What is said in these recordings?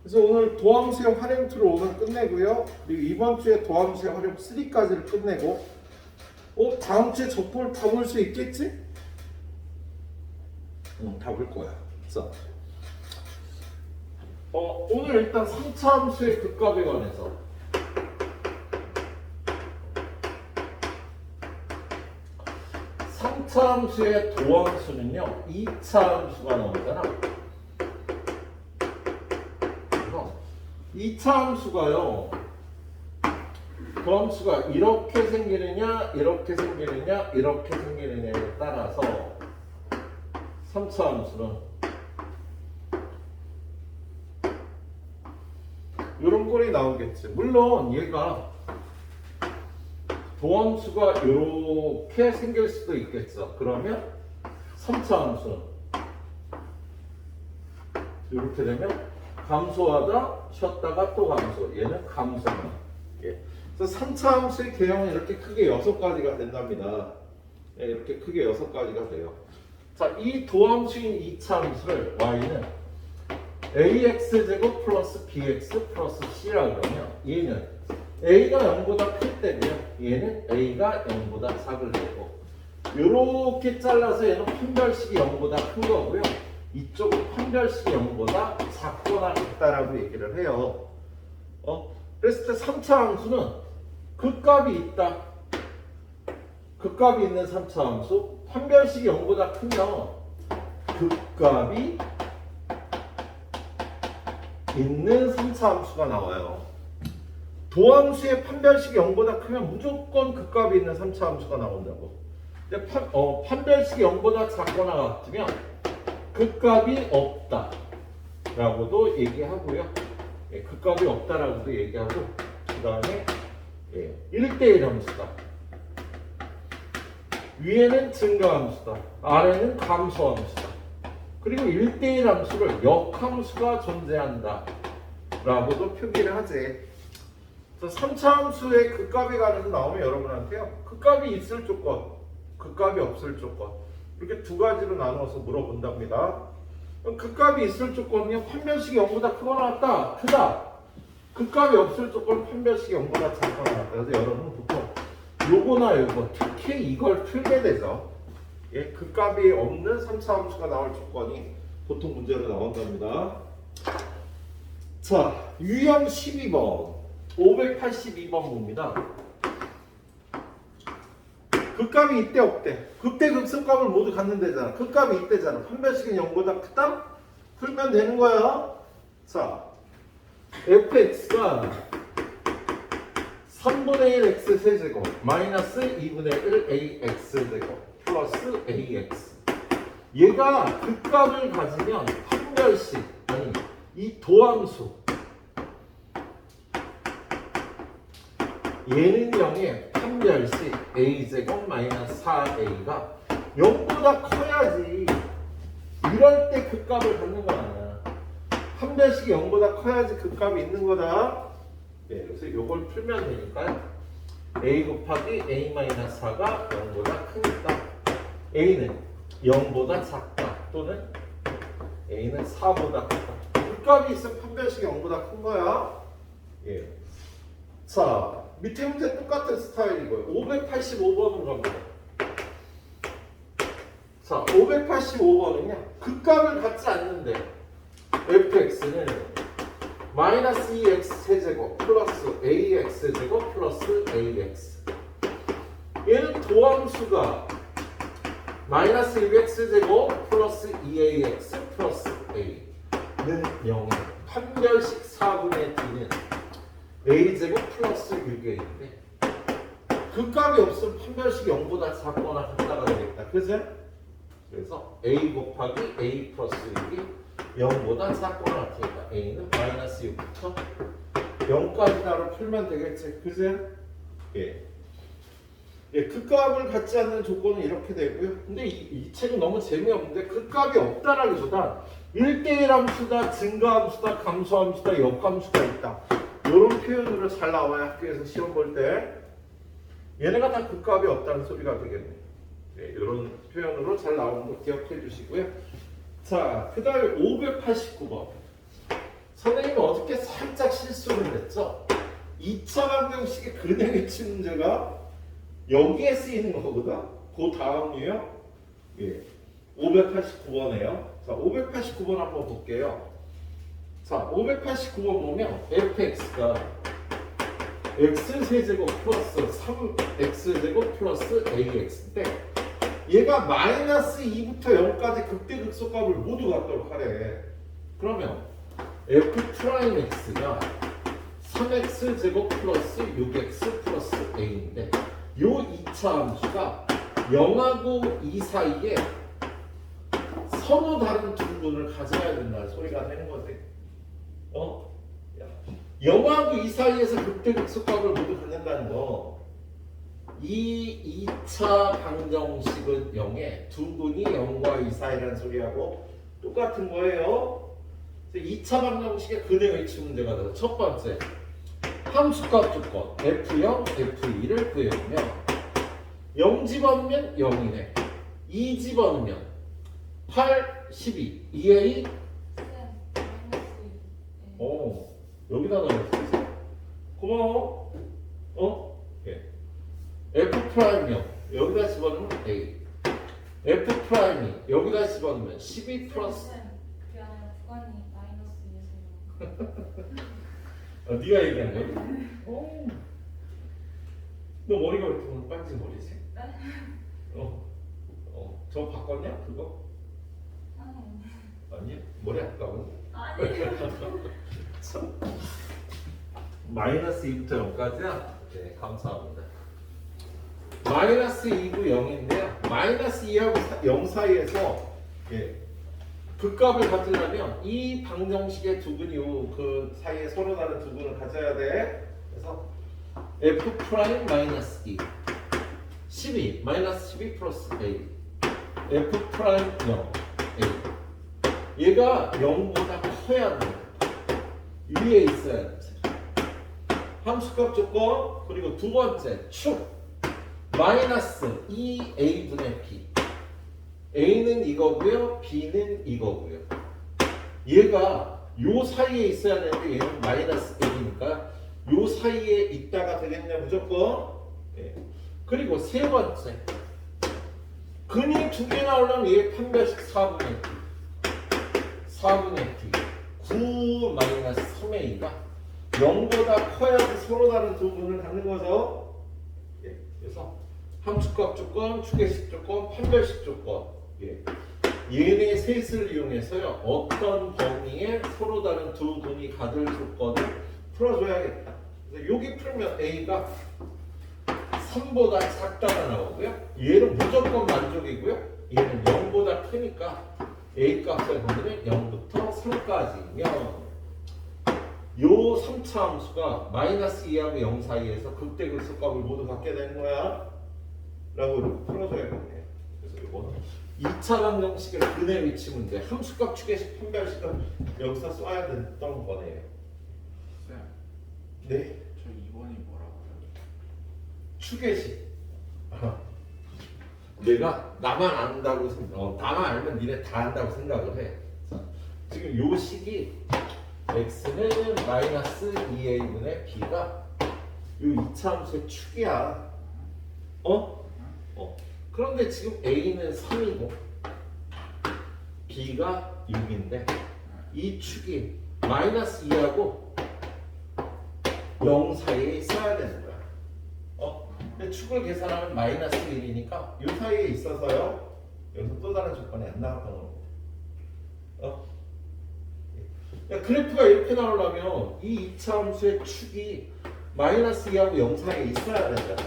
그래서 오늘 도함수의 활용 2로 오늘 끝내고요. 그리고 이번 주에 도함수의 활용 3까지를 끝내고 다음 주에 적볼 다 볼 수 있겠지? 다 볼 거야. 자, 오늘 일단 3차 함수의 극값에 관해서 3차 함수의 도함수는요 2차 함수가 나오잖아. 2차 함수가요 도함수가 이렇게 생기느냐 이렇게 생기느냐 이렇게 생기느냐에 따라서 3차 함수는 이런 꼴이 나오겠지. 물론 얘가 도함수가 이렇게 생길 수도 있겠죠. 그러면 3차 함수는 이렇게 되면 감소하다 쉬었다가 또 감소. 얘는 감소만. 예. 그래서 3차 함수의 개형은 이렇게 크게 6가지가 된답니다. 예, 이렇게 크게 6가지가 돼요. 자, 이 도함수인 2차 함수를 y는 ax제곱 플러스 bx 플러스 c라 그러면 얘는 a가 0보다 클 때고요. 얘는 a가 0보다 작을 때고 이렇게 잘라서 얘는 판별식이 0보다 큰 거고요. 이쪽은 판별식이 0보다 작거나 같다라고 얘기를 해요. 그랬을 때 3차 함수는 극값이 있다. 극값이 있는 3차 함수 판별식이 0보다 크면 극값이 있는 3차 함수가 나와요. 도함수의 판별식이 0보다 크면 무조건 극값이 있는 3차 함수가 나온다고. 근데 판별식이 0보다 작거나 같으면 극값이 없다 라고도 얘기하고요. 예, 극값이 없다라고도 얘기하고 그 다음에 1대1 함수다. 위에는 증가함수다. 아래는 감소함수다. 그리고 1대1 함수를 역함수가 존재한다 라고도 표기를 하지. 그래서 3차 함수의 극값에 관해서 나오면 여러분한테요 극값이 있을 조건, 극값이 없을 조건 이렇게 두 가지로 나눠서 물어본답니다. 극값이 있을 조건은요 판별식이 0보다 크거나 같다, 크다. 극값이 없을 조건은 판별식이 0보다 작거나 같다. 그래서 여러분은 보통 요거나 요거 특히 이걸 풀게 되죠. 예, 극값이 없는 3차 함수가 나올 조건이 보통 문제로 나온답니다. 자, 유형 12번 582번 봅니다. 극값이 있대 없대? 극대 극소값을 모두 갖는 데잖아. 극값이 있대잖아. 판별식은 0보다 크다? 풀면 되는 거야. 자, fx가 3분의 1 x 세제곱 마이너스 2분의 1 ax 제곱 플러스 ax. 얘가 극값을 가지면 판별식, 아니 이 도함수 얘는 0에 판별식 a제곱 마이너스 4a가 0보다 커야지. 이럴 때 극값을 갖는 거 아니야. 판별식이 0보다 커야지 극값이 있는 거다. 네, 그래서 이걸 풀면 되니까요. a 곱하기 a 마이너스 4가 0보다 크니까 a는 0보다 작다 또는 a는 4보다 크다. 극값이 있으면 판별식이 0보다 큰 거야. 예. 자, 밑에 문제 똑같은 스타일이고요. 585번으로 갑니다. 자, 585번은요. 극값을 갖지 않는데 fx는 마이너스 2x 세제곱 플러스 ax 제곱 플러스 ax. 얘는 도함수가 마이너스 6x 제곱 플러스 2ax 플러스 a는 0에 판별식 4분의 d는 a제곱 플러스 6a인데 극값이 없으면 판별식이 0보다 작거나 같다가 되겠다. 그죠? 그래서 a 곱하기 a 플러스 6이 0보다 작거나 같으니까 a는 마이너스 6부터 0까지 나로 풀면 되겠지. 그죠? 예. 예, 극값을 갖지 않는 조건은 이렇게 되고요. 근데 이 책은 너무 재미없는데 극값이 없다라기보다 1대1 함수다, 증가함수다, 감소함수다, 역함수가 있다. 이런 표현으로 잘 나와야 학교에서 시험 볼 때 얘네가 다 극값이 없다는 소리가 되겠네. 네, 이런 표현으로 잘 나오는 거 기억해 주시고요. 자, 그 다음에 589번. 선생님이 어제 실수를 했죠. 2차 방정식의 근해 위치 문제가 여기에 쓰이는 거거든. 그 다음이요. 예. 589번이에요. 자, 589번 한번 볼게요. 자, 589번 보면 fx가 x세제곱 플러스 3x제곱 플러스 ax인데 얘가 마이너스 2부터 0까지 극대극소값을 모두 갖도록 하래. 그러면 f'x가 3x제곱 플러스 6x 플러스 a인데 요 2차 함수가 0하고 2 사이에 서로 다른 두분을 가져야 된다는 소리가 되는 거지. 0하고 2 사이에서 극대극소값을 모두 갖는다는 거. 이 2차 방정식은 0에 두 분이 0과 2 사이라는 소리하고 똑같은 거예요. 2차 방정식의 근해 위치 문제가 돼서 첫 번째 함수값 조건 f0, f2를 구해보면 0 집어넣으면 0이네. 2 집어넣으면 8, 12, 2a 여기다 넣어주세요. 고마워. 예. f 프라임이요. 여기다 집어넣으면 a. f 프라임이 여기다 집어넣으면 12 플러스. 그 안에 구간이 마이너스 2에서 네가 얘기한 거야? 너 머리가 왜 이렇게 오늘 빨진 머리지? 저 바꿨냐? 그거? 아니 머리 아까워. 아니에요. 마이너스 2부터 0까지야? 네, 감사합니다. 마이너스 2부 0인데요. 마이너스 2하고 0 사이에서 극값을 가지려면 이 방정식의 두분이 그 사이에 서로 다른 두분을 가져야 돼. 그래서 f 프라임 마이너스 2 12 마이너스 12 플러스 a f 프라임 0 a 얘가 0보다 커야 돼. 위에 있어야 돼. 함수값 조건 그리고 두 번째 축 마이너스 2a분의 b a는 이거고요 b는 이거고요. 얘가 요 사이에 있어야 되는데 얘는 마이너스 a니까 요 사이에 있다가 되겠네 무조건. 그리고 세 번째 근이 두 개 나오려면 얘 판별식 4분의 t 4분의 t 9 마이너스 3a가 0보다 커야지 서로 다른 두 분을 갖는 거죠. 그래서 함수값 조건, 추계식 조건, 판별식 조건. 얘네 셋을 이용해서요 어떤 범위에 서로 다른 두 분이 가질 조건을 풀어줘야겠다. 그래서 여기 풀면 a가 3보다 작다가 나오고요. 얘는 무조건 만족이고요. 얘는 0보다 크니까 a 값의 범위는 0부터 3까지면 요 3차 함수가 마이너스 2하고 0 사이에서 극대극소값을 모두 갖게 되는 거야 라고 이렇게 풀어줘야겠네요. 그래서 이거는 2차 방정식의 근해 위치 문제 함수값 추계식 판별식은 여기서 써야 됐던 거네요. 쌤, 네? 저 2번이 뭐라고요? 추계식. 내가 나만 안다고 나만 알면 니네 다 안다고 생각을 해. 자, 지금 요 식이 x는 마이너스 2a분의 b가 요 2차 함수의 축이야. 그런데 지금 a는 3이고 b가 6인데 이 축이 마이너스 2하고 0 사이에 있어야 되는 거야. 근데 축을 계산하면 마이너스 1이니까 요 사이에 있어서요 여기서 또 다른 조건이 안 나왔던 겁니다. 그래프가 이렇게 나오려면 이 2차 함수의 축이 마이너스 2하고 0 사이에 있어야 된다.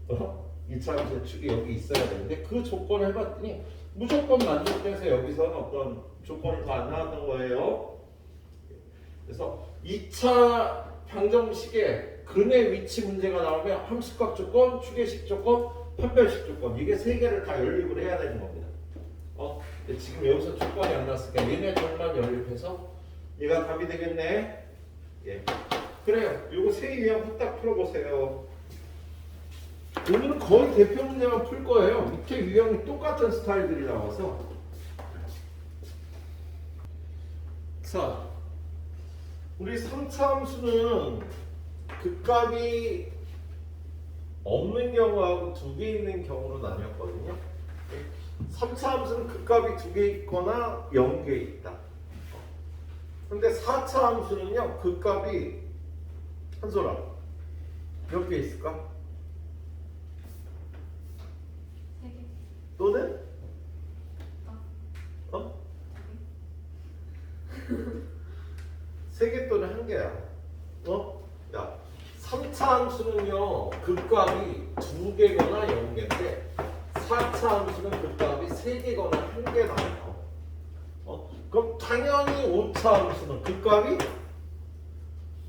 그죠? 2차 함수의 축이 여기 있어야 되는데 그 조건을 해봤더니 무조건 만족돼서 여기서는 어떤 조건이 더 안 나왔던 거예요. 그래서 2차 방정식에 근의 위치 문제가 나오면 함수값 조건, 추계식 조건, 판별식 조건 이게 세 개를 다 연립을 해야 되는 겁니다. 근데 지금 여기서 조건이 안 나왔으니까 얘네 둘만 연립해서 얘가 답이 되겠네. 그래요. 요거 세 유형 후딱 풀어보세요. 오늘은 거의 대표 문제만 풀 거예요. 밑에 유형이 똑같은 스타일들이 나와서. 자, 우리 3차 함수는 극값이 없는 경우하고 2개 있는 경우로 나뉘었거든요. 3차 함수는 극값이 2개 있거나 0개 있다. 근데 4차 함수는요, 극값이 한솔아 몇 개 있을까? 3개. 너는? 어? 3개 또는 1개야. 어? 야, 3차 함수는요, 극값이 2개거나 0개인데 4차 함수는 극값이 3개거나 1개 나와요. 그럼 당연히 5차 함수는 극값이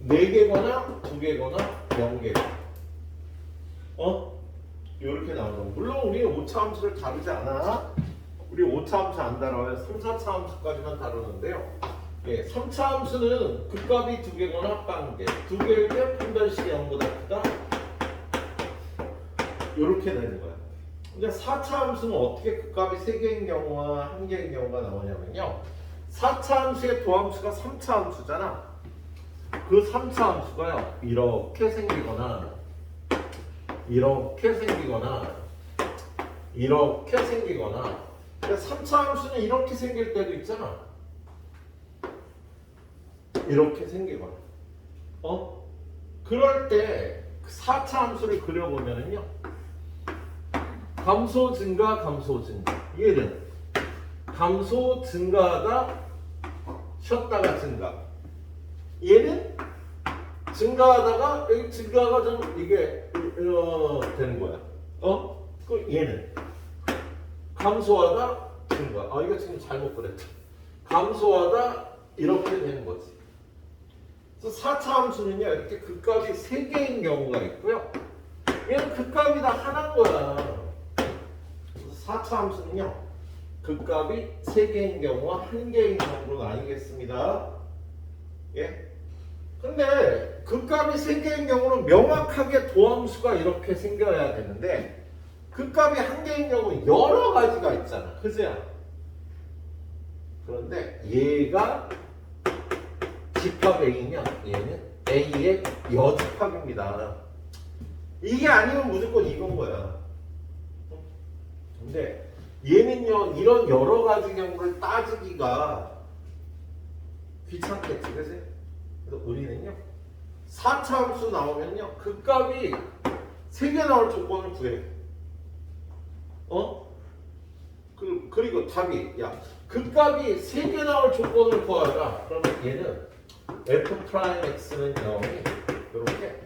4개거나 2개거나 0개다. 이렇게 나오죠. 물론 우리는 5차 함수를 다루지 않아. 우리 5차 함수 안 다뤄요. 3, 4차 함수까지만 다루는데요. 예, 3차 함수는 극값이 2개거나 1개. 2개일 때 판별식이 0보다 크다. 이렇게 되는 거야. 근데 4차 함수는 어떻게 극값이 3개인 경우와 1개인 경우가 나오냐면요. 4차 함수의 도함수가 3차 함수잖아. 그 3차 함수가요, 이렇게 생기거나, 이렇게 생기거나, 이렇게 생기거나. 그러니까 3차 함수는 이렇게 생길 때도 있잖아. 이렇게 생기거나. 그럴 때 4차 함수를 그려보면은요, 감소 증가, 감소 증가. 얘는 감소 증가하다, 쉬었다가 증가. 얘는 증가하다가 여기 증가가 좀 이게 되는 거야. 그 얘는 감소하다 증가. 이거 지금 잘못 그랬죠. 감소하다 이렇게 되는 거지. 그래서 4차 함수는요, 이렇게 극값이 3개인 경우가 있고요. 얘는 극값이 다 하나인 거야. 그래서 4차 함수는요, 극값이 3개인 경우와 1개인 경우로 나뉘겠습니다. 예? 근데 극값이 3개인 경우는 명확하게 도함수가 이렇게 생겨야 되는데 극값이 1개인 경우는 여러 가지가 있잖아. 그죠? 그런데 얘가 집합 A면 얘는 A의 여집합입니다. 이게 아니면 무조건 이건 거야. 근데 얘는요, 이런 여러 가지 경우를 따지기가 귀찮겠지, 그치? 그래서 우리는요, 4차 함수 나오면요, 극값이 3개 나올 조건을 구해. 그리고 답이, 야, 극값이 3개 나올 조건을 구하라. 그러면 얘는 f'x는 0이 이렇게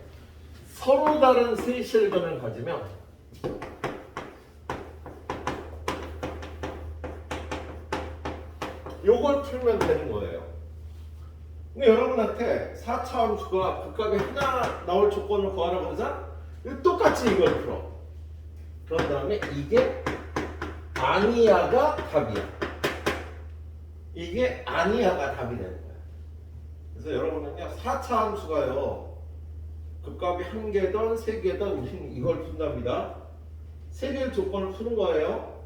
서로 다른 세 실근을 가지면 요걸 풀면 되는 거예요. 근데 여러분한테 4차 함수가 극값이 하나 나올 조건을 구하라고 그러자? 똑같이 이걸 풀어. 그런 다음에 이게 아니야가 답이야. 이게 아니야가 답이 되는 거야. 그래서 여러분은요, 4차 함수가요, 극값이 1개든 3개든 우리는 이걸 푼답니다. 3개의 조건을 푸는 거예요.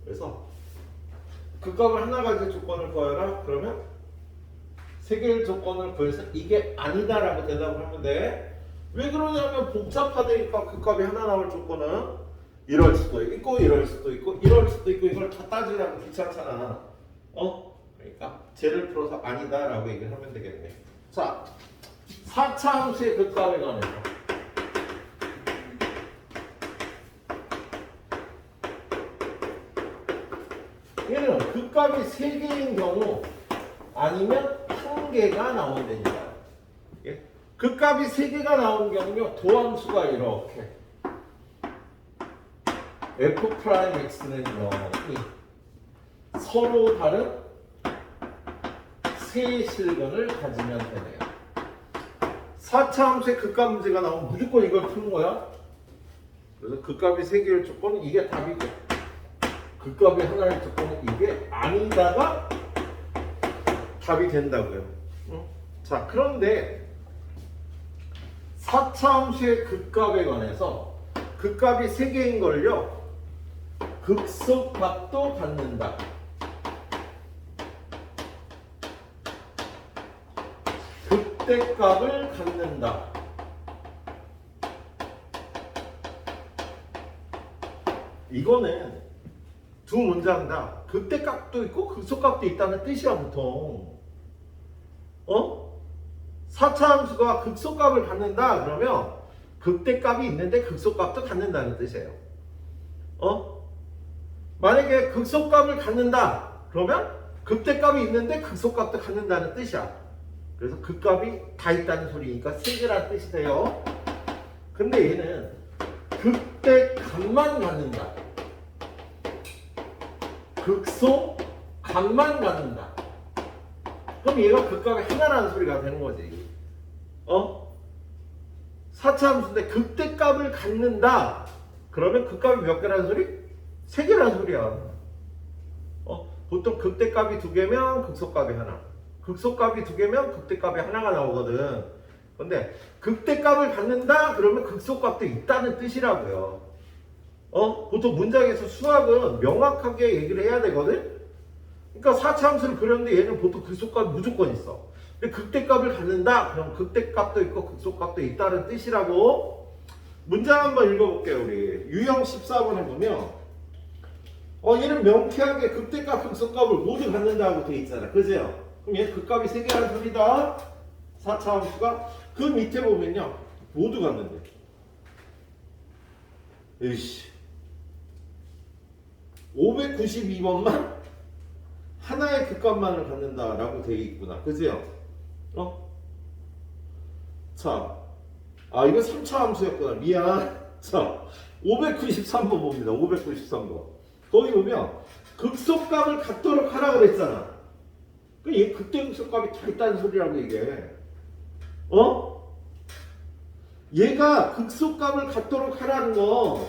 그래서 극값을 하나 가지 조건을 구하라. 그러면 3개의 조건을 구해서 이게 아니다라고 대답을 하면 돼. 왜 그러냐면 복잡하다니까. 극값이 하나 나올 조건은 이럴 수도 있고 이럴 수도 있고 이럴 수도 있고 이걸 다 따지려면 귀찮잖아. 그러니까 쟤를 풀어서 아니다라고 얘기를 하면 되겠네. 자, 4차 함수의 극값에 관해서 얘는 극값이 3개인 경우 아니면 1개가 나온다니까. 예? 극값이 3개가 나온 경우요, 도함수가 이렇게 f'x는 0이 서로 다른 세 실근을 가지면 되네요. 4차 함수의 극값 문제가 나오면 무조건 이걸 푸는 거야. 그래서 극값이 3개일 조건은 이게 답이고, 극값이 하나의 조건은 이게 아니다가 답이 된다고요. 자, 그런데 4차 함수의 극값에 관해서 극값이 3개인 걸요, 극속값도 갖는다. 극대값을 갖는다. 이거는 두 문장 다 극대값도 있고 극소값도 있다는 뜻이야 보통. 4차 함수가 극소값을 갖는다 그러면 극대값이 있는데 극소값도 갖는다는 뜻이에요. 만약에 극소값을 갖는다 그러면 극대값이 있는데 극소값도 갖는다는 뜻이야. 그래서 극값이 다 있다는 소리니까 세 개라는 뜻이 돼요. 근데 얘는 극대값만 갖는다. 극소값만 갖는다. 그럼 얘가 극값이 하나라는 소리가 되는 거지. 4차 함수인데 극대값을 갖는다. 그러면 극값이 몇 개라는 소리? 3개라는 소리야. 보통 극대값이 2개면 극소값이 하나. 극소값이 2개면 극대값이 하나가 나오거든. 근데 극대값을 갖는다 그러면 극소값도 있다는 뜻이라고요. 보통 문장에서 수학은 명확하게 얘기를 해야 되거든. 그러니까 4차 함수를 그렸는데 얘는 보통 극소값이 무조건 있어. 근데 극대값을 갖는다 그럼 극대값도 있고 극소값도 있다는 뜻이라고. 문장 한번 읽어볼게요. 우리 유형 14번에 보면 얘는 명쾌하게 극대값 극소값을 모두 갖는다고 돼 있잖아. 그죠? 그럼 얘 극값이 3개라는 소리다. 4차 함수가 그 밑에 보면요 모두 갖는데. 에이씨 592번만 하나의 극값만을 갖는다라고 되어 있구나. 그죠? 자, 이거 3차 함수였구나. 미안. 자, 593번 봅니다. 593번. 거기 보면 극소값을 갖도록 하라고 그랬잖아. 얘 극대 극소값이 다 있다는 소리라고 이게. 얘가 극소값을 갖도록 하라는 거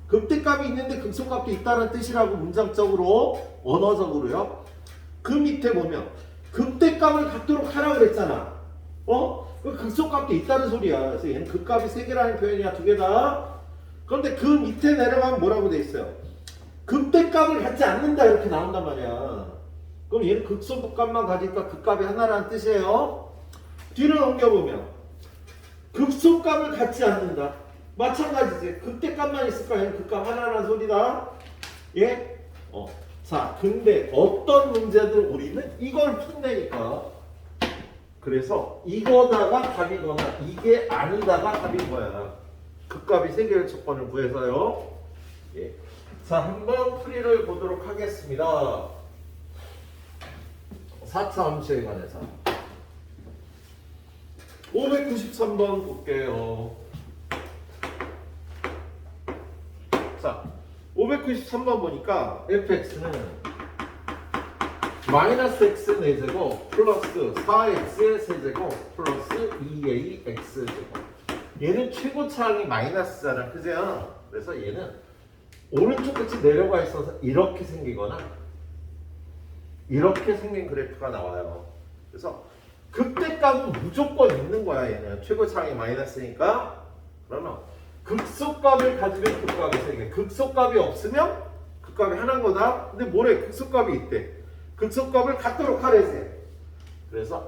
극대값이 있는데 극소값도 있다는 뜻이라고 문장적으로 언어적으로요. 그 밑에 보면 극대값을 갖도록 하라고 그랬잖아. 그 극소값도 있다는 소리야. 그래서 얘는 극값이 3개라는 표현이야. 2개다. 그런데 그 밑에 내려가면 뭐라고 돼 있어요? 극대값을 갖지 않는다 이렇게 나온단 말이야. 그럼 얘는 극소값만 가지니까 극값이 하나라는 뜻이에요. 뒤를 넘겨보면 극소값을 갖지 않는다. 마찬가지지. 극대값만 있을까? 얘는 극값 하나라는 소리다. 예? 자, 근데 어떤 문제들 우리는 이걸 푼다니까. 그래서 이거다가 답이거나 이게 아니다가 답인 거야. 극값이 3개의 조건을 구해서요. 예. 자, 한번 풀이를 보도록 하겠습니다. 4차 함수에 관해서 593번 볼게요. 자, 593번 보니까 fx는 마이너스 x 4제곱 플러스 4x의 세제곱 플러스 2ax 제곱. 얘는 최고차항이 마이너스잖아. 그죠? 그래서 얘는 오른쪽 끝이 내려가 있어서 이렇게 생기거나 이렇게 생긴 그래프가 나와요. 그래서 극대값은 무조건 있는 거야. 얘는 최고차항이 마이너스니까. 그러면 극소값을 가지면 극값이 3개. 극소값이 없으면 극값이 하나인 거다. 근데 뭐래? 극소값이 있대. 극소값을 갖도록 하래지. 그래서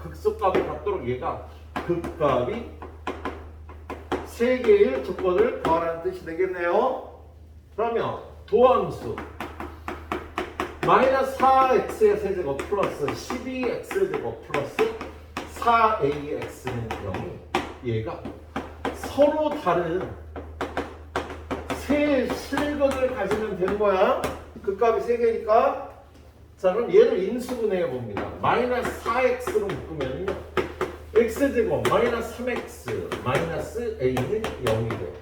극소값을 갖도록 얘가 극값이 3개의 조건을 더하라는 뜻이 되겠네요. 그러면 도함수 마이너스 4x의 세제곱 플러스 12x제곱 플러스 4ax는 0이 얘가 서로 다른 세 실근을 가지면 되는 거야. 극값이 3개니까. 자, 그럼 얘를 인수분해해 봅니다. 마이너스 4x로 묶으면요 x제곱 마이너스 3x 마이너스 a는 0이 돼요.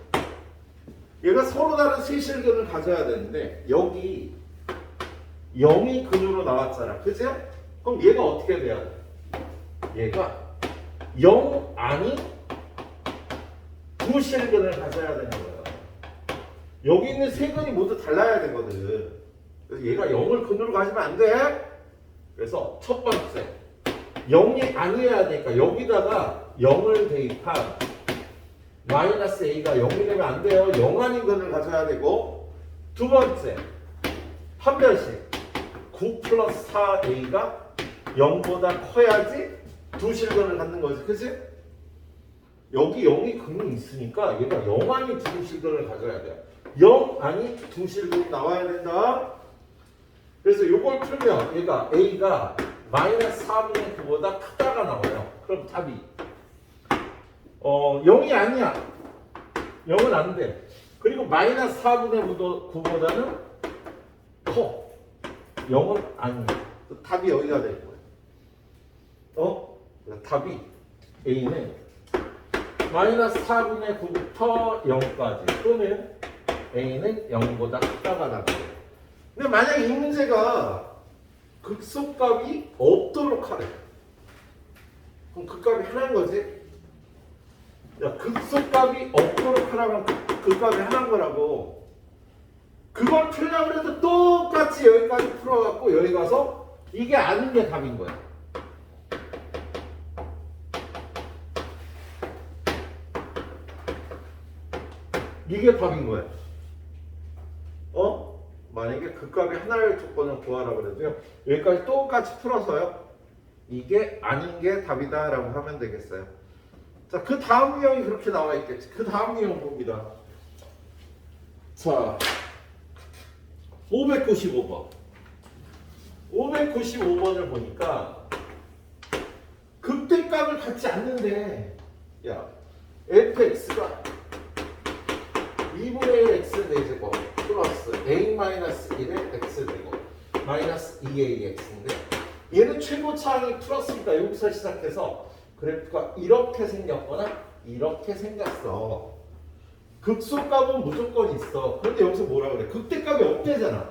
얘가 서로 다른 세 실근을 가져야 되는데 여기 0이 근으로 나왔잖아. 그죠? 그럼 얘가 어떻게 돼야 돼? 얘가 0 아닌 두 실근을 가져야 되는 거예요. 여기 있는 세 근이 모두 달라야 되거든. 그래서 얘가 0을 근으로 가지면 안 돼. 그래서 첫 번째 0이 아니어야 되니까 여기다가 0을 대입한 마이너스 a가 0이 되면 안 돼요. 0 아닌 근을 가져야 되고, 두 번째 판별식 9 플러스 4a가 0보다 커야지 두 실근을 갖는 거지, 그치? 여기 0이 근이 있으니까 얘가 0 아니 두 실근을 가져야 돼. 0 아니 두 실근이 나와야 된다. 그래서 이걸 풀면 얘가 A가 마이너스 4분의 9보다 크다가 나와요. 그럼 답이 0이 아니야. 0은 안 돼. 그리고 마이너스 4분의 9보다는 커. 0은 아니야. 답이 여기가 될 거야. 답이 A는 마이너스 4분의 9부터 0까지 또는 A는 0보다 크다가 나와요. 근데 만약 이 문제가 극소값이 없도록 하래. 그럼 극값이 하나인 거지? 야, 극소값이 없도록 하라면 극값이 하나인 거라고. 그걸 풀려고 해도 똑같이 여기까지 풀어갖고 여기 가서 이게 아닌 게 답인 거야. 이게 답인 거야. 만약에 극값이 하나의 조건을 구하라고 그래도요. 여기까지 똑같이 풀어서요. 이게 아닌 게 답이다 라고 하면 되겠어요. 자, 그 다음 유형이 그렇게 나와 있겠지. 그 다음 유형 봅니다. 자, 595번. 595번을 보니까 극대값을 갖지 않는데, 야, fx가 2분의 1 x 4제곱 플러스 a-1의 x제곱 마이너스 2ax인데 얘는 최고차항이 플러스니까 여기서 시작해서 그래프가 이렇게 생겼거나 이렇게 생겼어. 극소값은 무조건 있어. 그런데 여기서 뭐라 그래? 극대값이 없대잖아.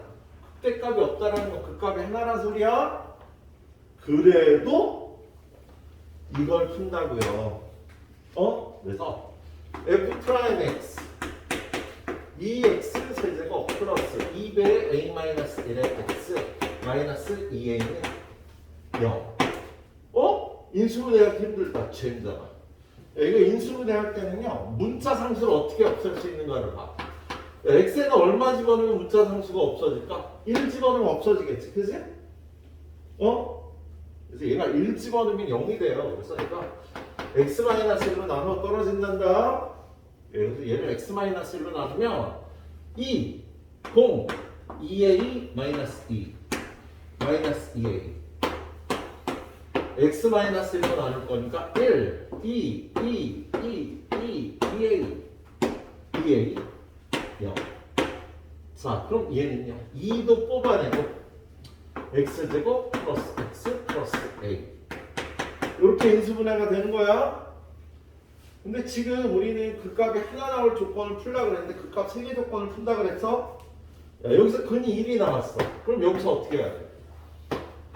극대값이 없다라는 건 극값이 하나란 소리야. 그래도 이걸 푼다고요. 그래서 f'(x) 2x 세제곱 플러스 2배의 a-1의 x 마이너스 2a는 0. 인수분해하기 힘들다. 죄인잖아. 이거 인수분해할 때는요. 문자 상수를 어떻게 없앨 수 있는가를 봐. x에는 얼마 집어넣으면 문자 상수가 없어질까? 1 집어넣으면 없어지겠지. 그지? 그래서 얘가 1 집어넣으면 0이 돼요. 그래서 얘가 x-1로 나눠 떨어진단다. 그래서 얘를 x-1로 나누면 2, 0, 2a 마이너스 2 마이너스 2a x-1로 나눌 거니까 1, 2, 2a 0. 자, 그럼 얘는요 2도 뽑아내고 x제곱 플러스 x 플러스 a 이렇게 인수분해가 되는 거야. 근데 지금 우리는 극값이 하나 나올 조건을 풀려고 그랬는데 극값 3개 조건을 푼다 그랬어. 야, 여기서 근이 1이 나왔어. 그럼 여기서 어떻게 해야 돼?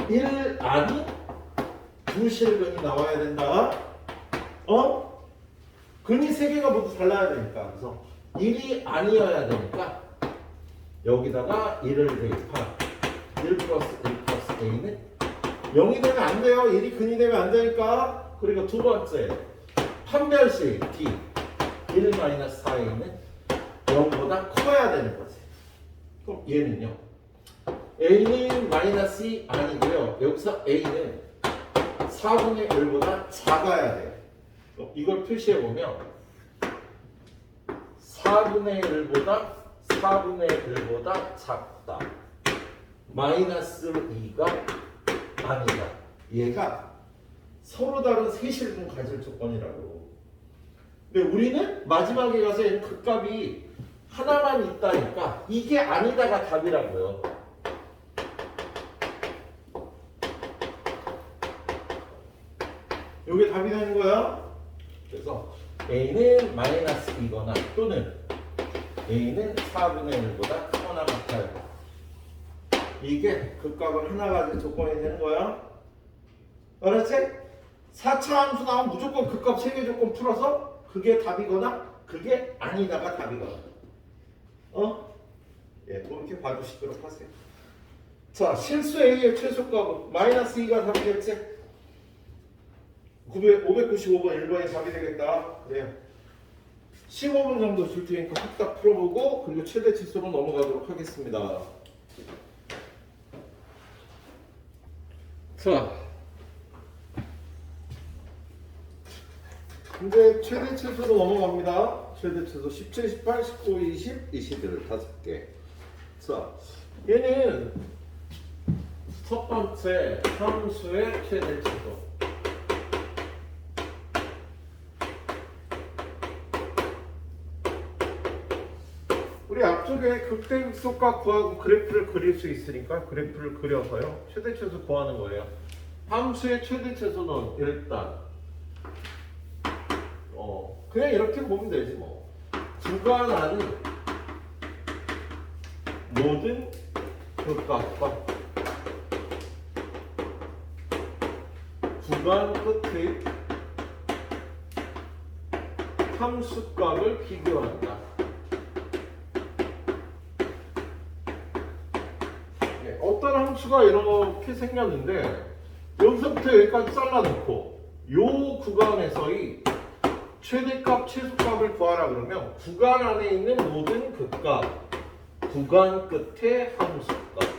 1 아니 두 실근이 나와야 된다. 근이 3개가 모두 달라야 되니까. 그래서 1이 아니어야 되니까 여기다가 1을 대입한 1 플러스 1 플러스 a는 0이 되면 안 돼요. 1이 근이 되면 안 되니까. 그리고 두 번째 판별식 D 1-4a는 0보다 커야 되는 거지. 그럼 얘는요. a는 마이너스 2 아니고요. 여기서 a는 4분의 1보다 작아야 돼요. 이걸 표시해보면 4분의 1보다 작다. 마이너스 2가 아니다. 얘가 서로 다른 세실분 가질 조건이라고. 근데 우리는 마지막에 가서 얘는 극값이 하나만 있다니까 이게 아니다가 답이라고요. 이게 답이 되는 거야. 그래서 a는 마이너스 2거나 또는 a는 4분의 1보다 크거나 같아요. 이게 극값을 하나 가질 조건이 되는 거야. 알았지? 4차 함수 나오면 무조건 극값 3개 조건 풀어서 그게 답이거나 그게 아니다가 답이거나. 예, 그렇게 봐주시도록 하세요. 자, 실수 A의 최소값은 마이너스 2가 답이겠지? 595번 1번이 답이 되겠다. 그래요. 15분 정도 줄 테니까 확답 풀어보고 그리고 최대 치수로 넘어가도록 하겠습니다. 자, 이제 최대 최소로 넘어갑니다. 최대 최소 17, 18, 19, 20, 21 5개. 자, 얘는 첫 번째 함수의 최대 최소. 우리 앞쪽에 극대극소가 구하고 그래프를 그릴 수 있으니까 그래프를 그려서요. 최대 최소 구하는 거예요. 함수의 최대 최소는 일단 그냥 이렇게 보면 되지 뭐. 구간하는 모든 극값과 구간 끝의 함수값을 비교한다. 어떤 함수가 이렇게 생겼는데 여기서부터 여기까지 잘라놓고 요 구간에서의 최대값, 최소값을 구하라 그러면 구간 안에 있는 모든 극값, 구간 끝의 함수값.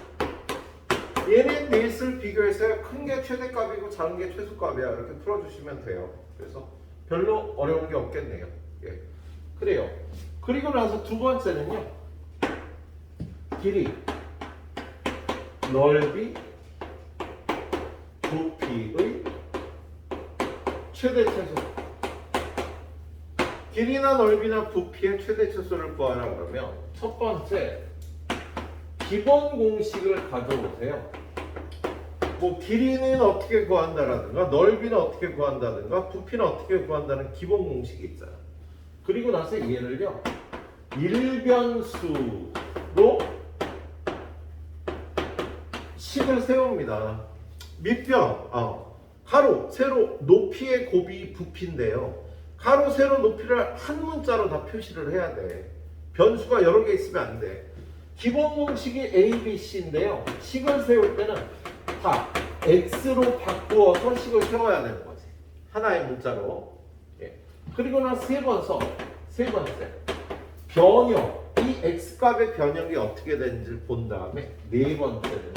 얘네 넷을 비교해서 큰 게 최대값이고 작은 게 최소값이야. 이렇게 풀어주시면 돼요. 그래서 별로 어려운 게 없겠네요. 예. 그래요. 그리고 나서 두 번째는요. 길이, 넓이, 부피의 최대 최소. 길이나 넓이나 부피의 최대 최소를 구하라 그러면 첫 번째 기본 공식을 가져오세요. 뭐 길이는 어떻게 구한다라든가 넓이는 어떻게 구한다든가 부피는 어떻게 구한다는 기본 공식이 있잖아. 그리고 나서 얘를요 일변수로 식을 세웁니다. 밑변, 가로, 세로, 높이의 곱이 부피인데요. 가로, 세로, 높이를 한 문자로 다 표시를 해야 돼. 변수가 여러 개 있으면 안 돼. 기본 공식이 A, B, C인데요. 식을 세울 때는 다 X로 바꾸어서 식을 세워야 되는 거지. 하나의 문자로. 예. 그리고 나서 세 번째. 변형. 이 X값의 변형이 어떻게 되는지를 본 다음에 네 번째는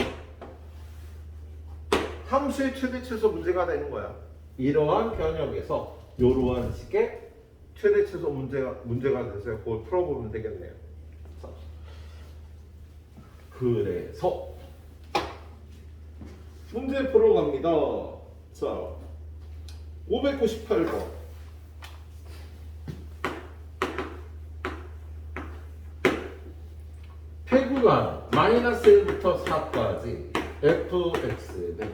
함수의 최대 최소 문제가 되는 거야. 이러한 변형에서 이러한 식의 최대 최소 문제가 돼서 그걸 풀어보면 되겠네요. 자, 그래서 문제 보러 갑니다. 자, 598번. 폐구간 마이너스 1부터 4까지 fx는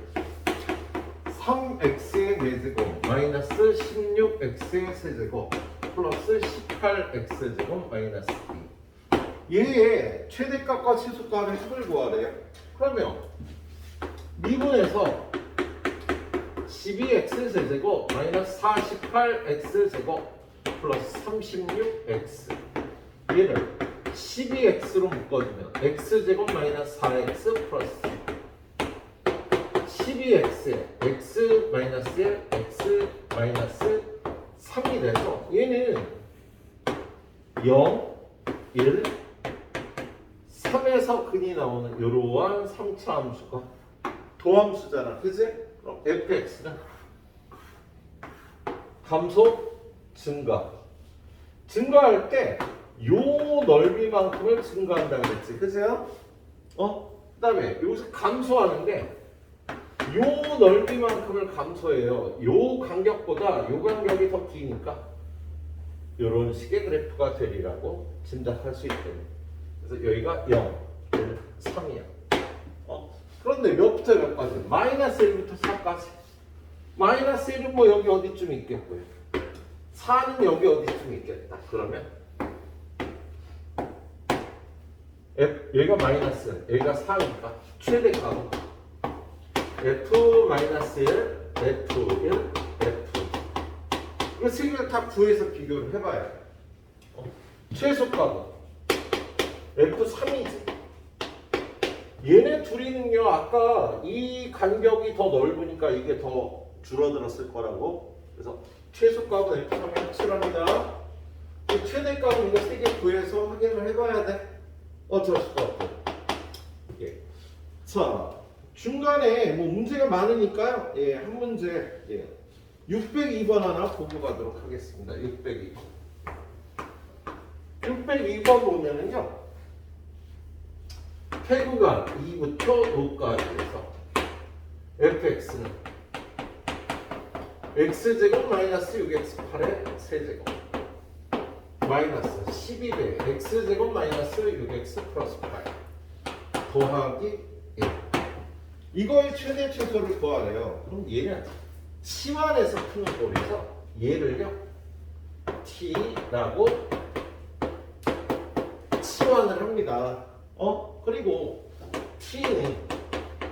3x의 4제곱 마이너스 16x의 세제곱 플러스 18x제곱 마이너스 2. 얘의 최대값과 최소값의 합을 구하래요. 그러면 미분에서 12x 세제곱 마이너스 48x제곱 플러스 36x 얘를 12x로 묶어주면 x제곱 마이너스 4x 플러스 12x에 x 마이너스 1, x 마이너스 3이 돼서 얘는 0, 1, 3에서 근이 나오는 이러한 3차 함수가 도함수잖아. 그치? 그럼 fx는 감소, 증가할 때 요 넓이만큼을 증가한다고 그랬지. 그치요? 그 다음에 여기서 감소하는데 요 넓이만큼을 감소해요. 요 간격보다 요 간격이 더 기니까 이런 식의 그래프가 되리라고 짐작할 수 있겠네요. 그래서 여기가 0, 1, 3이야. 그런데 몇부터 몇까지? 마이너스 1부터 4까지. 마이너스 1은 뭐 여기 어디쯤 있겠고요. 4는 여기 어디쯤 있겠다. 그러면 여기가 마이너스, 여기가 4니까 최대값은 f-1, f1, f2. 이거 세 개를 다 구해서 비교를 해봐야 돼. 최소값은 f3이지. 얘네 둘이는요, 아까 이 간격이 더 넓으니까 이게 더 줄어들었을 거라고. 그래서 최소값은 f3이 확실합니다. 최대값은 이거 세 개 구해서 확인을 해봐야 돼. 어쩔 수가 없고. 예. 자, 중간에 뭐 문제가 많으니까요. 예, 한 문제. 예. 602번 하나 보고 가도록 하겠습니다. 602번. 602번 보면은요. 폐구간 2부터 5까지 해서 fx는 x제곱 마이너스 6x8의 세제곱 마이너스 12배 x제곱 마이너스 6x 플러스 8 더하기 1. 이거의 최대 최소를 구하래요. 그럼 얘는 치환해서 푸는 꼴이죠. 얘를요 t라고 치환을 합니다. 그리고 t는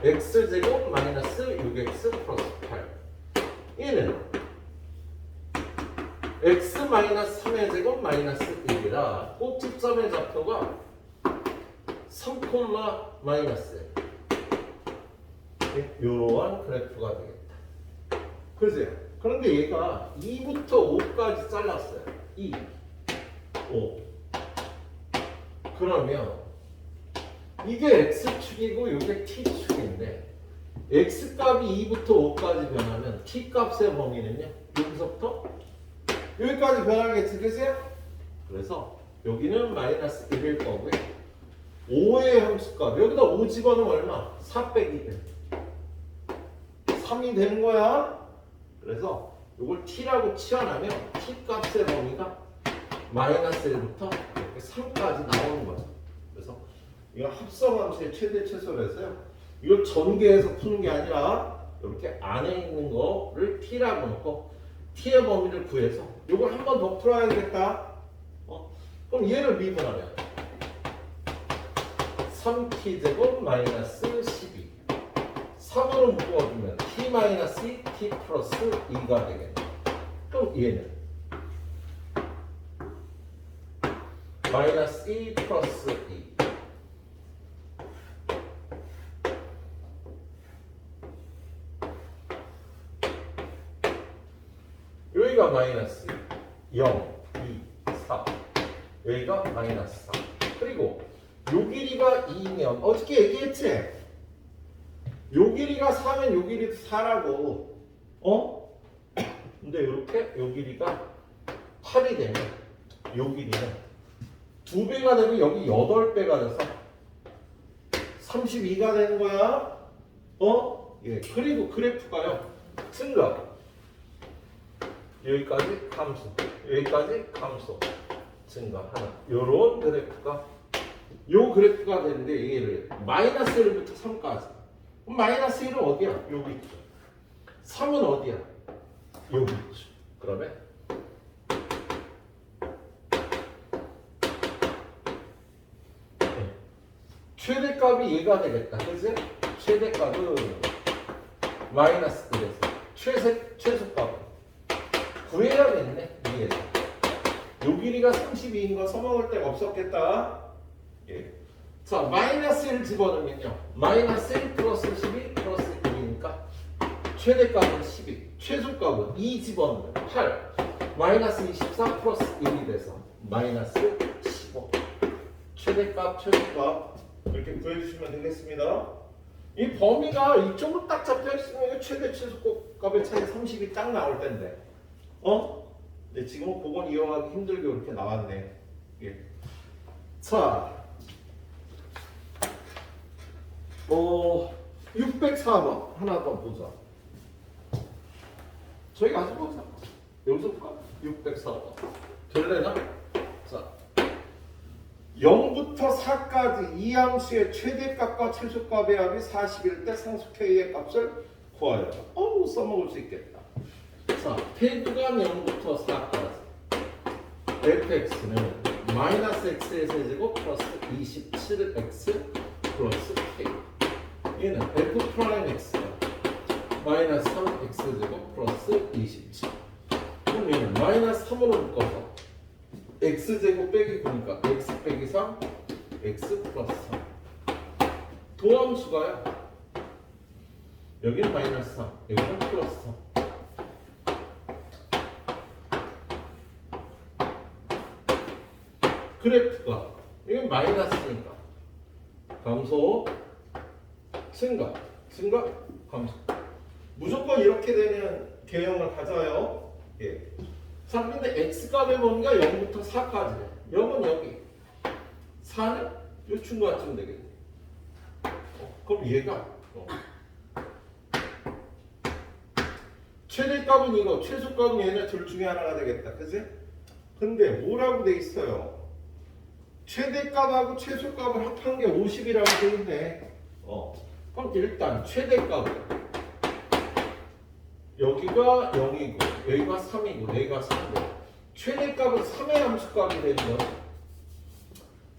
x제곱 마이너스 6x 플러스 8 얘는 x 마이너스 3의 제곱 마이너스 1이라 꼭집점의 좌표가 3, 마이너스 이러한 그래프가 되겠다. 그죠? 그런데 얘가 2부터 5까지 잘랐어요. 2, 5. 그러면 이게 x축이고 이게 t축인데 x값이 2부터 5까지 변하면 t값의 범위는요. 여기서부터 여기까지 변하겠지, 그죠? 그래서 여기는 마이너스 1일 거고요. 5의 함수값 여기다 5 집어넣으면 얼마? 4 빼기 1 3이 되는 거야. 그래서 이걸 t라고 치환하면 t값의 범위가 마이너스 1부터 3까지 나오는 거죠. 그래서 이거 합성함수의 최대 최소라서요. 이걸 전개해서 푸는 게 아니라 이렇게 안에 있는 거를 t라고 놓고 t의 범위를 구해서 이걸 한 번 더 풀어야겠다. 그럼 얘를 미분하면 3t제곱 마이너스 12 3으로 묶어주면 t 마이너스 2, t 플러스 2가 되겠네. 그럼 얘는 마이너스 2 플러스 2 여기가 마이너스 0, 2, 4 여기가 마이너스 4 그리고 요 길이가 2면 어저께 얘기했지? 요 길이가 4면 요 길이도 4라고 근데 이렇게 요 길이가 8이 되면 요 길이는 2배가 되면 여기 8배가 돼서 32가 되는 거야. 예. 그리고 그래프가요 증가 여기까지 감소 여기까지 감소 증가하는 요런 그래프가 요 그래프가 되는데 얘를 마이너스 1부터 3까지 그럼 마이너스 1은 어디야? 여기 있죠. 3은 어디야? 여기 있죠. 그러면 최대값이 얘가 되겠다. 그치? 최대값은 마이너스 1에서 최소값은 구해야겠네. 위에서 요 길이가 32인 거 써먹을 데가 없었겠다. 예. 자, 마이너스 1 집어넣으면요. 마이너스 1 플러스 12 플러스 1이니까 최대값은 12, 최소값은 2 집어넣으면 8, 마이너스 24 플러스 1이 돼서 마이너스 15. 최대값, 최소값 이렇게 구해주시면 되겠습니다. 이 범위가 이쪽으로 딱 잡혀있으면 최대, 최소값의 차이 30이 딱 나올 텐데 근데 지금은 그건 이용하기 힘들게 이렇게 나왔네. 예. 자, 604번 하나 더 보자. 저희 가서 보자. 여기서 볼까? 604번 될래나? 자, 0부터 4까지 이 함수의 최대값과 최소값의 합이 40일 때 상수 k의 값을 구하여. 써먹을 수 있겠다. 자, 폐구간 0부터 4까지 fx는 마이너스 x의 세제곱 플러스 27x 플러스 k 얘는 f 프라임 x가 마이너스 3x제곱 플러스 27 그럼 얘는 마이너스 3으로 묶어서 x제곱 빼기 9니까 x 빼기 3 x 플러스 3 도함수가요 여기는 마이너스 3 여기는 플러스 3 그래프가 이건 마이너스니까 감소 증가 증가 감소 무조건 이렇게 되면 개형을 가져요. 예. 자, 근데 x값의 범위가 0부터 4까지네. 0은 여기, 4는 요 중간쯤 되겠네. 그럼 얘가 최대값은 이거, 최소값은 얘네 둘 중에 하나가 되겠다. 그치? 근데 뭐라고 돼 있어요? 최대값하고 최소값을 합한 게 50이라고 돼 있네. 그럼 일단 최대값은 여기가 0이고 여기가 3이고 여기가 3이고 최대값은 3의 함수값이 되는 거야.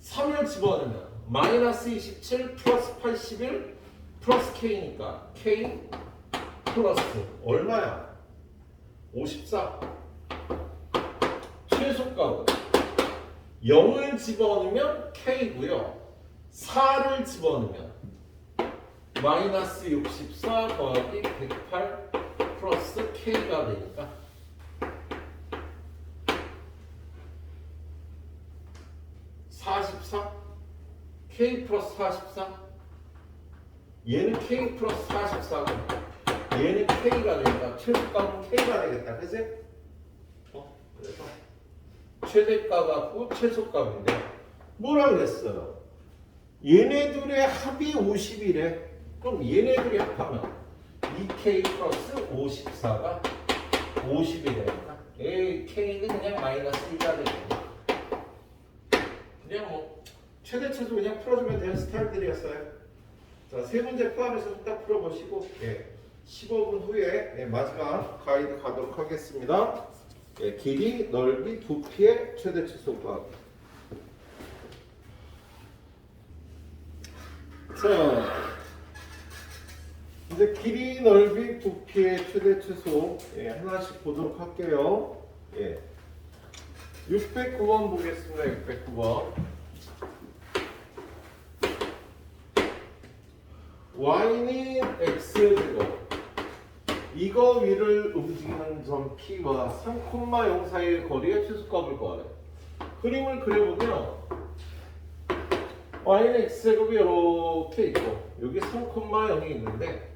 3을 집어넣으면 마이너스 27 플러스 81 플러스 K니까 K 플러스 얼마야? 54. 최소값은 0을 집어넣으면 K고요. 4를 집어넣으면 마이너스 64 더하기 108 플러스 K가 되니까 44 K 플러스 44 얘는 K 플러스 44고 얘는 K가 되니까 최소값은 K가 되겠다. 그치? 그래서 최대값하고 최소값인데 뭐라 그랬어요? 얘네들의 합이 50이래. 그럼 얘네들이 합하면 2K 플러스 54가 50이 되니까 K는 그냥 마이너스 1가 되겠네. 그냥 뭐 최대 최소 그냥 풀어주면 되는 스타일들이었어요. 자, 세 문제 포함해서 딱 풀어보시고 15분 후에 마지막 가이드 가도록 하겠습니다. 길이, 넓이, 부피의 최대 최소 구하기. 자, 이제 길이, 넓이, 부피의 최대 최소 하나씩 보도록 할게요. 609번 보겠습니다. 609번. y는 x제곱 이거 위를 움직이는 점 P와 3,0 사이의 거리의 최소값을 구하래. 그림을 그려보면 y는 x제곱이 이렇게 있고 여기 3,0이 있는데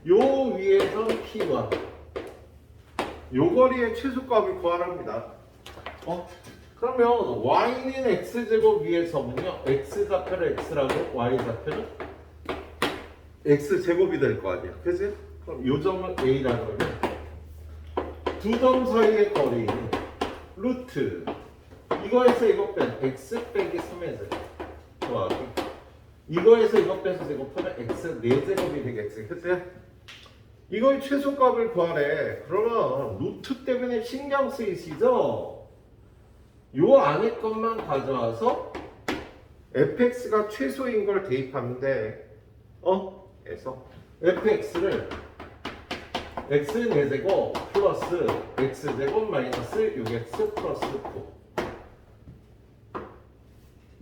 요 위에 점 P와 요 거리의 최소값을 구하랍니다. 그러면 y는 x제곱 위에서는요 x좌표를 x라고 y좌표는 x제곱이 될 거 아니야. 그치? 그럼 요 점은 a라고 하면 두 점 사이의 거리는 루트 이거에서 이거 뺀 x 빼기 3의 제곱 더하기 이거에서 이거 빼서 제곱하면 x 4제곱이 되겠지. 그치? 이거의 최소값을 구하래. 그러면 루트 때문에 신경 쓰이시죠? 요 안에 것만 가져와서 fx가 최소인 걸 대입하면 돼. 그래서 fx를 x는 4제곱 플러스 x제곱 마이너스 6x 플러스 9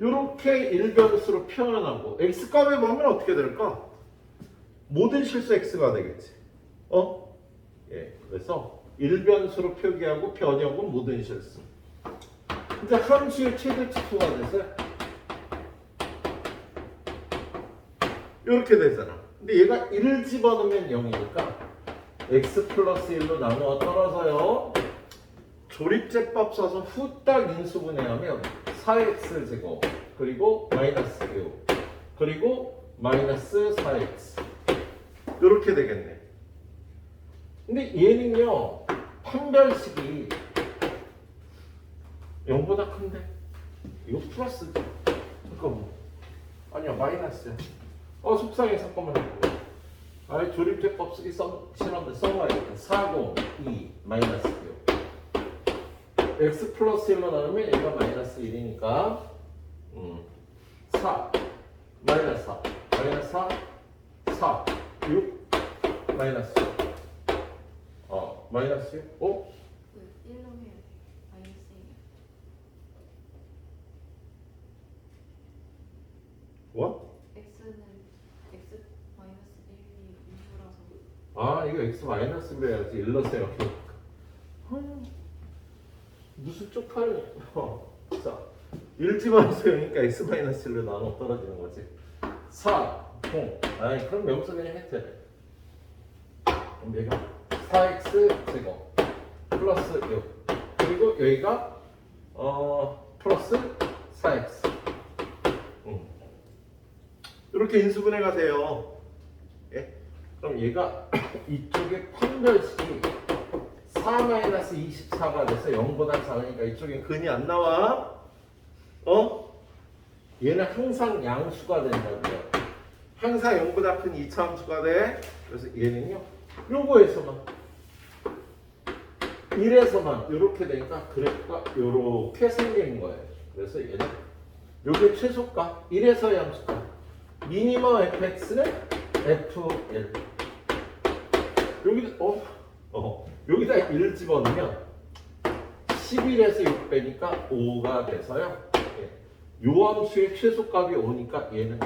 요렇게 일변수로 표현하고 x값에 보면 어떻게 될까? 모든 실수 x가 되겠지. 그래서 일변수로 표기하고 변형은 모든 실수. 이제 함수의 최대 치수가 돼서 이렇게 되잖아. 근데 얘가 1을 집어넣으면 0이니까 x 플러스 1로 나누어 떨어져요. 조립제법 써서 후딱 인수분해하면 4x 제곱 그리고 마이너스 6 그리고 마이너스 4x 이렇게 되겠네. 근데 얘는요 판별식이 0보다 큰데 이거 플러스죠. 잠깐만 아니야 마이너스야. 속상해. 잠깐만 조립제법 쓰기 싫었는데 써봐야겠다. 40, 2, 마이너스 6 x 플러스 1로 나누면 얘가 마이너스 1이니까 4 마이너스 4 마이너스 4 4 6 마이너스 6 마이너스 6 1로 해야 돼. 마이너스 1. 뭐? x는 x 마이너스 1이 2라서 이거 x 마이너스 1로 해야지. 일러세요. 무슨 쪽팔려. 자, 1 집어넣어서 0이니까 x 마이너스 1로 나눠 떨어지는 거지. 4, 0. 그럼 여기서 그냥 해도 돼. 그럼 얘가 4x 제곱 플러스 6 그리고 여기가 플러스 4x 이렇게 인수분해가 돼요. 예? 그럼 얘가 이쪽에 판별식이 4-24가 돼서 0보다 작으니까 이쪽에 근이 안 나와. 얘는 항상 양수가 된다고요. 항상 0보다 큰 이차함수가 돼. 그래서 얘는요. 요거에서만 1에서만 이렇게 되니까 그래프가 요렇게 생기는 거예요. 그래서 얘는 요게 최소값 1에서 양수값 미니멈 fx는 f1 여기다 1 집어넣으면 11에서 6 빼니까 5가 돼서요. 요 함수의 최소값이 5니까 얘는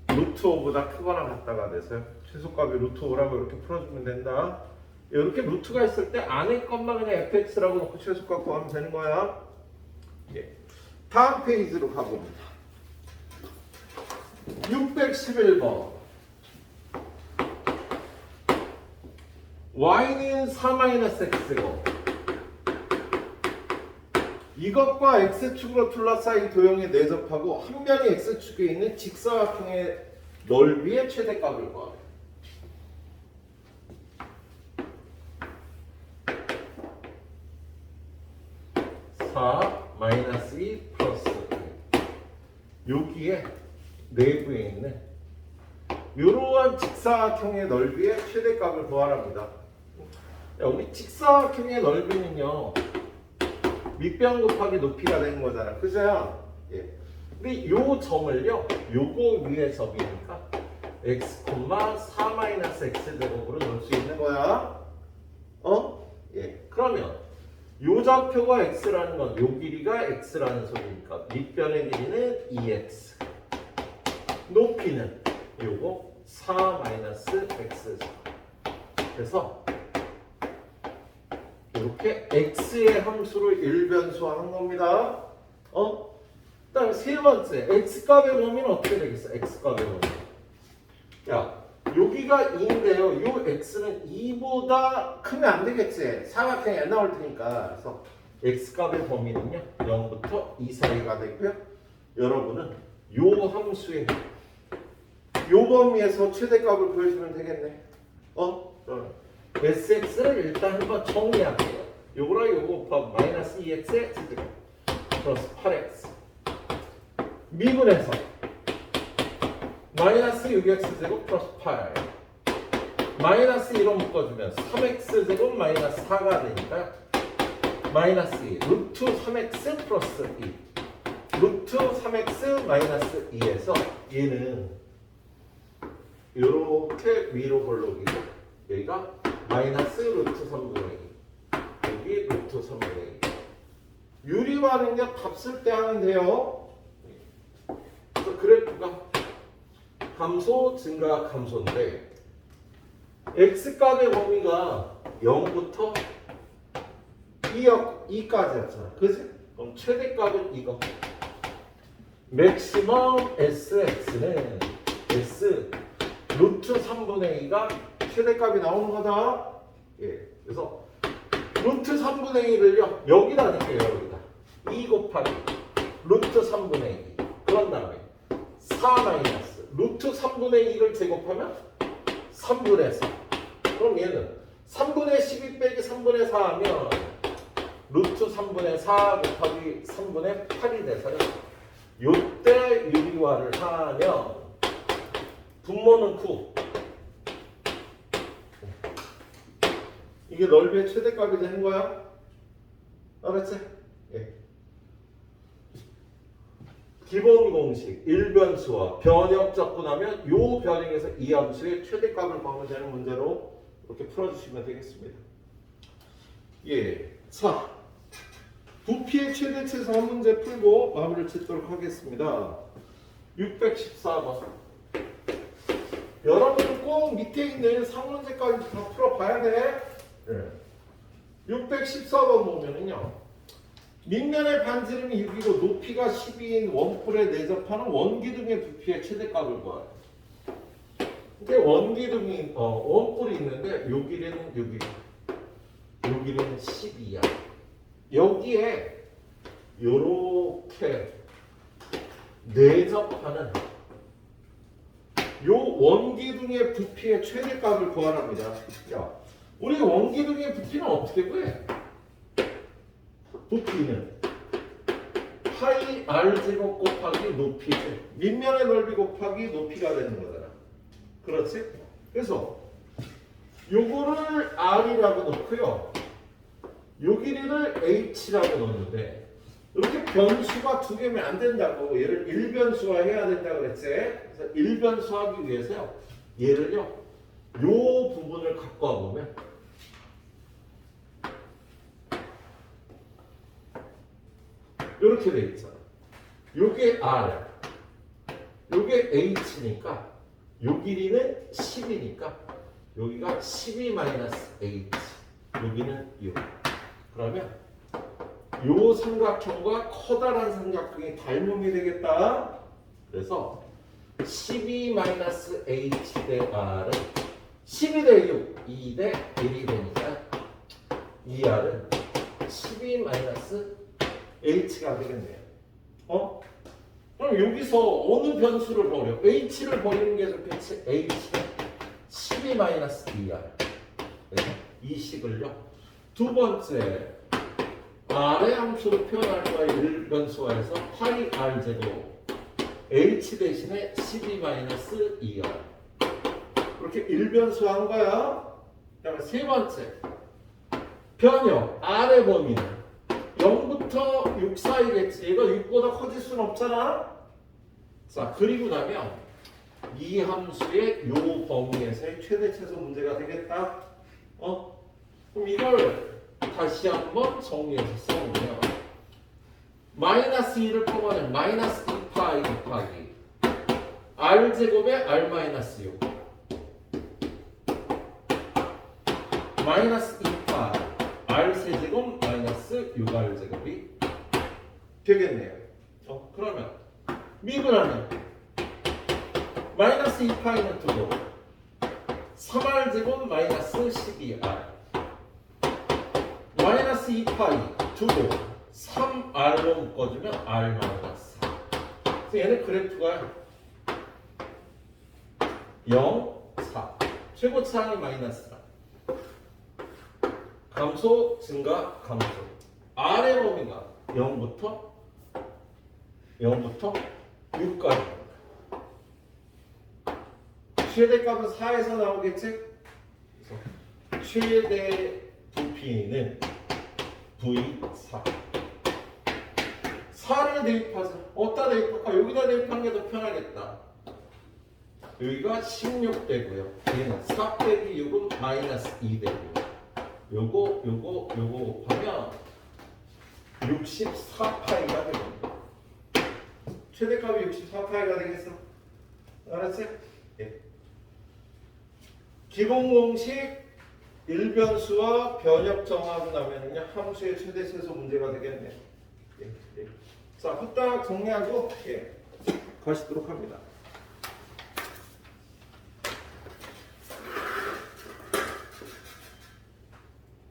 루트 5보다 크거나 같다가 돼서요. 최소값이 루트 5라고 이렇게 풀어주면 된다. 이렇게 루트가 있을 때 안에 것만 그냥 fx라고 놓고 최소값 구하면 되는 거야. 다음 페이지로 가봅니다. 611번 y는 4-x고 이것과 x축으로 둘러싸인 도형에 내접하고 한 면이 x축에 있는 직사각형의 넓이의 최대값을 구하래. -2 플러스 여기에 내부에 있는 이러한 직사각형의 넓이의 최대값을 구하랍니다. 우리 직사각형의 넓이는요 밑변 곱하기 높이가 되는 거잖아, 그죠? 근데 요 점을요 요거 위에 점이니까 x, 4-x 제곱으로 넣을 수 있는 거야. 그러면 요 좌표가 x라는 건 요 길이가 x라는 소리니까 밑변의 길이는 2x 높이는 요거 4-x 그래서 이렇게 x의 함수를 일변수화한 겁니다. 그다음에 세 번째 x값의 범위는 어떻게 되겠어? x값의 범위. 야, 여기가 2인데요. 요 x는 2보다 크면 안 되겠지. 사각형이 안 나올 테니까. 그래서 x값의 범위는요 0부터 2 사이가 되고요. 여러분은 요 함수의 요 범위에서 최대값을 구해주면 되겠네. sx를 일단 한번 정리할게요. 요거랑 요거 곱하면 -2x의 x제곱 플러스 8x 미분해서 -6x제곱 플러스 8 -1로 묶어주면 3x제곱 -4가 되니까 -2 루트 3x 플러스 2 루트 3x -2에서 얘는 요렇게 위로 볼록이고 여기가 마이너스 루트 3분의 2 여기 루트 3분의 2 유리화는요 값을 때 하는데요. 그래서 그래프가 감소 증가 감소인데 x값의 범위가 0부터 2까지였잖아, 그치? 그럼 최대값은 이거 맥시멈 sx는 s 루트 3분의 2가 최대값이 나오는 거다. 그래서 루트 3분의 2를요 여기다 넣을게요. 여기다 2 곱하기 루트 3분의 2 그런 다음에 4 루트 3분의 2를 제곱하면 3분의 4 그럼 얘는 3분의 12 빼기 3분의 4 하면 루트 3분의 4 곱하기 3분의 8이 돼서요 요때 유리화를 하면 분모는 9 이게 넓이의 최대값이 되는 거야. 알았지? 기본 공식 일변수와 변형 접근하면 요 변형에서 이 함수의 최대값을 구하면 되는 문제로 이렇게 풀어주시면 되겠습니다. 자, 부피의 최대치에서 한 문제 풀고 마무리를 짓도록 하겠습니다. 614번. 여러분은 꼭 밑에 있는 상문제까지 다 풀어봐야 돼. 614번 보면은요. 밑면의 반지름이 6이고 높이가 12인 원뿔에 내접하는 원기둥의 부피의 최대값을 구하래. 이때 원기둥이 원뿔이 있는데 요 길이는 요 길이는 12야. 여기에 요렇게 내접하는 요 원기둥의 부피의 최대값을 구하랍니다. 야, 우리 원기둥의 부피는 어떻게 구해? 부피는 파이 r제곱 곱하기 높이지. 밑면의 넓이 곱하기 높이가 되는 거잖아. 그렇지? 그래서 요거를 r이라고 놓고요. 요 길이를 h라고 놓는데 이렇게 변수가 두 개면 안 된다고. 얘를 1변수화 해야 된다고 그랬지? 그래서 1변수하기 위해서요. 얘를요. 요 부분을 갖고 와보면 이렇게 돼 있잖아. 요게 r, 요게 h니까 요 길이는 10이니까 여기가 12-h, 여기는 6. 그러면 요 삼각형과 커다란 삼각형이 닮음이 되겠다. 그래서 12-h 대 r은 12 대 6, 2 대 1이 되니까 이 r은 12-h가 되겠네요. 그럼 여기서 어느 변수를 버려? h를 버리는 게 좋겠지. h는 12-2r. 이 식을요. 두 번째 r의 함수로 표현할 거야. 1변수화해서 파이 r 제곱 h 대신에 12-2r. 그렇게 1변수한 거야. 그다음에 세 번째 변형 r의 범위는 0부터 6 사이겠지. 얘가 6보다 커질 수는 없잖아. 자, 그리고 나면 이 함수의 요 범위에서의 최대 최소 문제가 되겠다. 그럼 이걸 다시 한번 정리해서 써보면 마이너스 2를 뽑아낸 마이너스 2파이 곱하기 r제곱에 r-6 마이너스 2파이 r세제곱 마이너스 6r제곱이 되겠네요. 그러면 미분하면 마이너스 2파이는 두고 3r제곱 마이너스 12r 마이너스 2파이 두고 3r로 묶어주면 r 마이너스 4. 그래서 얘는 그래프가 0, 4 최고차항이 마이너스다. 감소, 증가, 감소. r의 범위가 0부터 6까지. 최대값은 4에서 나오겠지? 그래서 최대 부피는 V4. 4를 대입하자. 어디다 대입할까? 여기다 대입하는 게 더 편하겠다. 여기가 16 되고요. 얘는 4 빼기 6은 마이너스 2 되고요. 요거 곱하면 64파이가 됩니다. 최대값이 64파이가 되겠어. 알았지? 예. 기본 공식 1변수와 변역 정하고 나면은요 함수의 최대 최소 문제가 되겠네요. 예. 자, 후딱 정리하고 가시도록 합니다.